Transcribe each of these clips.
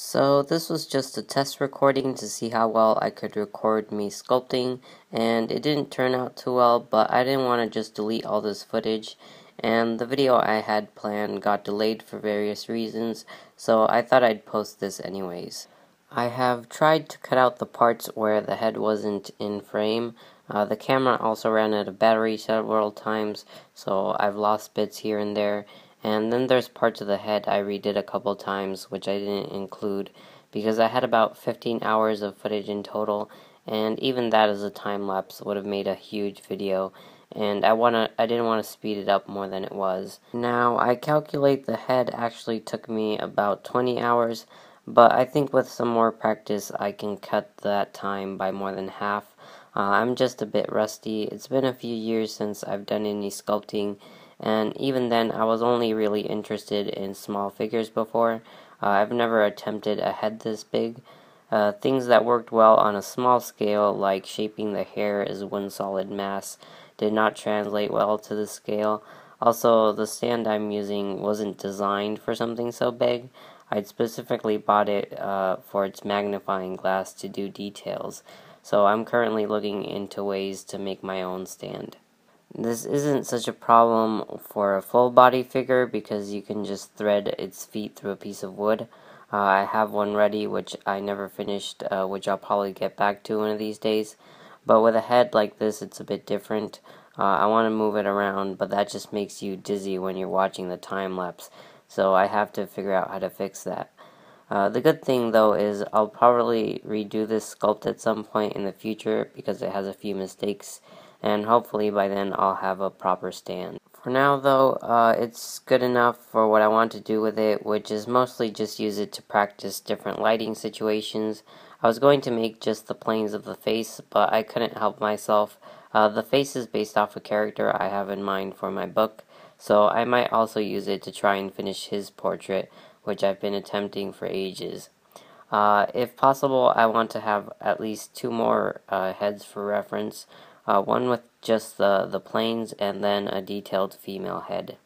So this was just a test recording to see how well I could record me sculpting, and it didn't turn out too well, but I didn't want to just delete all this footage, and the video I had planned got delayed for various reasons, so I thought I'd post this anyways. I have tried to cut out the parts where the head wasn't in frame. The camera also ran out of battery several times, so I've lost bits here and there. And then there's parts of the head I redid a couple times, which I didn't include, because I had about 15 hours of footage in total, and even that as a time lapse would have made a huge video, and I didn't want to speed it up more than it was. Now, I calculate the head actually took me about 20 hours, but I think with some more practice I can cut that time by more than half. I'm just a bit rusty. It's been a few years since I've done any sculpting, and even then I was only really interested in small figures before. I've never attempted a head this big. Things that worked well on a small scale, like shaping the hair as one solid mass, did not translate well to the scale. Also, the stand I'm using wasn't designed for something so big. I'd specifically bought it for its magnifying glass to do details, so I'm currently looking into ways to make my own stand. This isn't such a problem for a full body figure because you can just thread its feet through a piece of wood. I have one ready which I never finished, which I'll probably get back to one of these days. But with a head like this, it's a bit different. I want to move it around, but that just makes you dizzy when you're watching the time lapse, so I have to figure out how to fix that. The good thing though is I'll probably redo this sculpt at some point in the future because it has a few mistakes, and hopefully by then I'll have a proper stand. For now though, it's good enough for what I want to do with it, which is mostly just use it to practice different lighting situations. I was going to make just the planes of the face, but I couldn't help myself. The face is based off a character I have in mind for my book, so I might also use it to try and finish his portrait, which I've been attempting for ages. If possible, I want to have at least two more heads for reference, one with just the planes and then a detailed female head.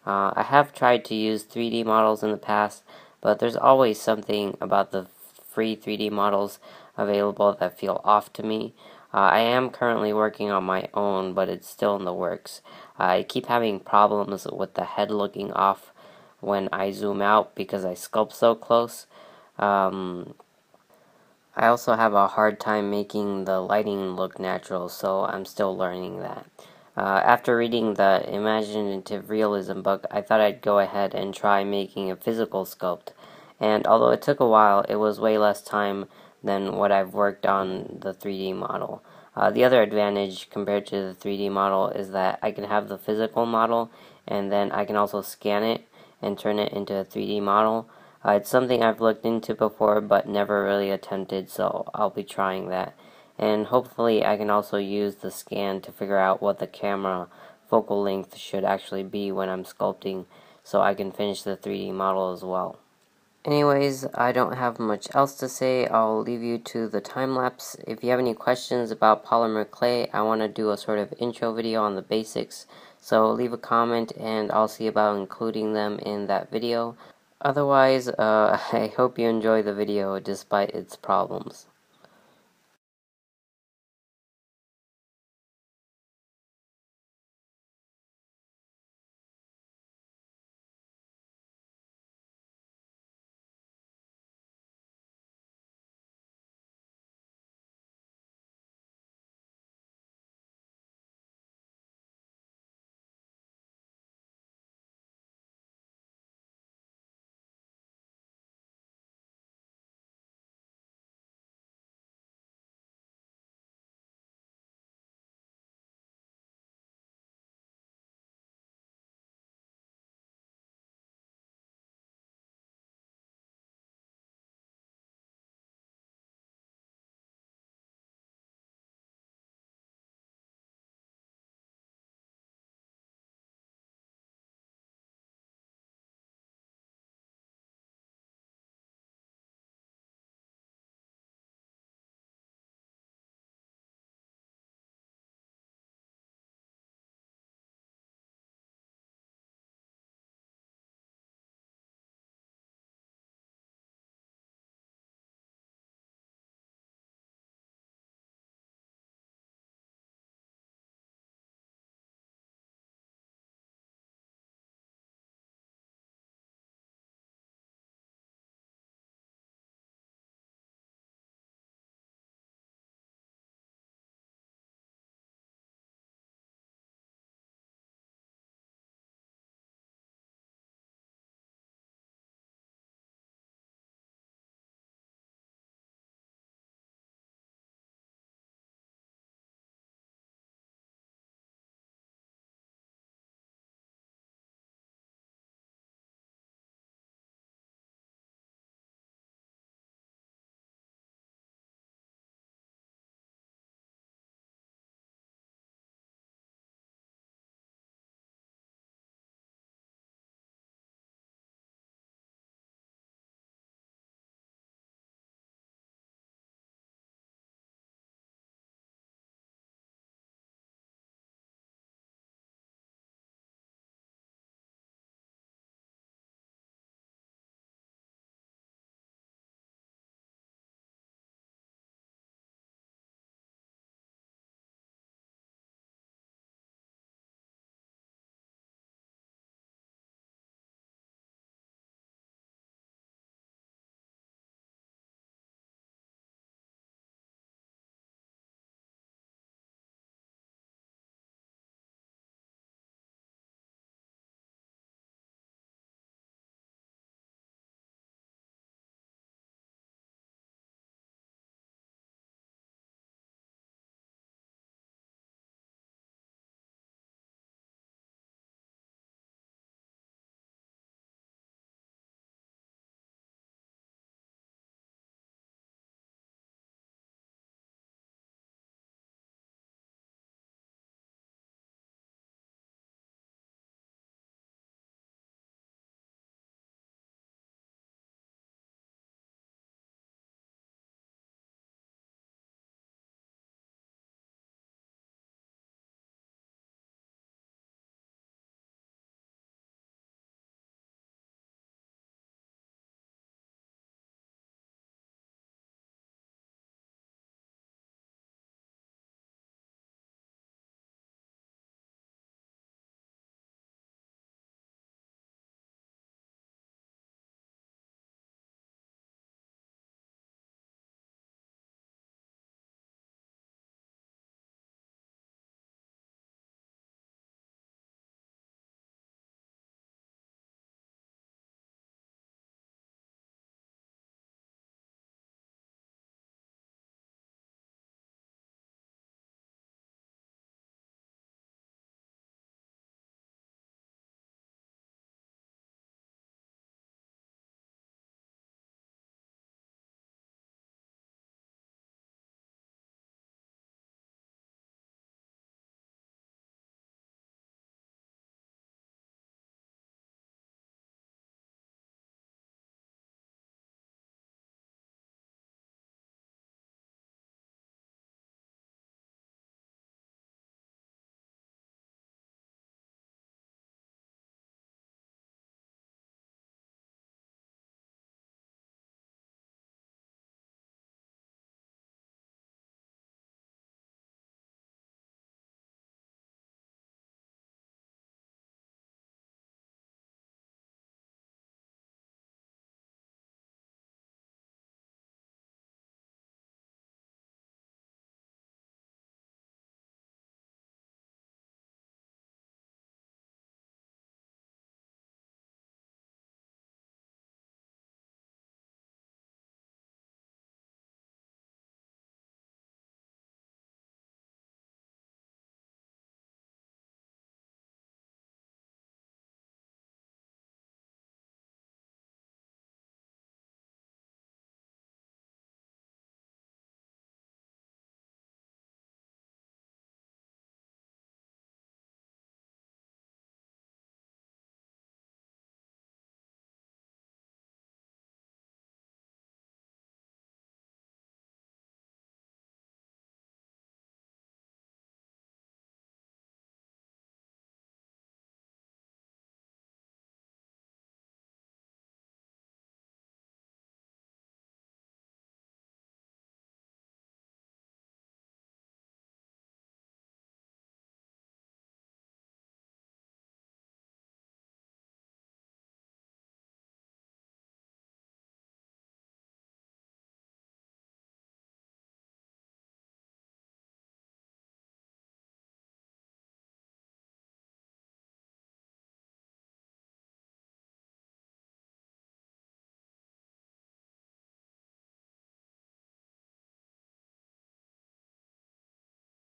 I have tried to use 3D models in the past, but there's always something about the free 3D models available that feel off to me. I am currently working on my own, but it's still in the works. I keep having problems with the head looking off when I zoom out because I sculpt so close. I also have a hard time making the lighting look natural, so I'm still learning that. After reading the Imaginative Realism book, I thought I'd go ahead and try making a physical sculpt, and although it took a while, it was way less time than what I've worked on the 3D model. The other advantage compared to the 3D model is that I can have the physical model, and then I can also scan it and turn it into a 3D model. It's something I've looked into before but never really attempted, so I'll be trying that. And hopefully I can also use the scan to figure out what the camera focal length should actually be when I'm sculpting, so I can finish the 3D model as well. Anyways, I don't have much else to say. I'll leave you to the time lapse. If you have any questions about polymer clay, I want to do a sort of intro video on the basics, so leave a comment and I'll see about including them in that video. Otherwise, I hope you enjoy the video despite its problems.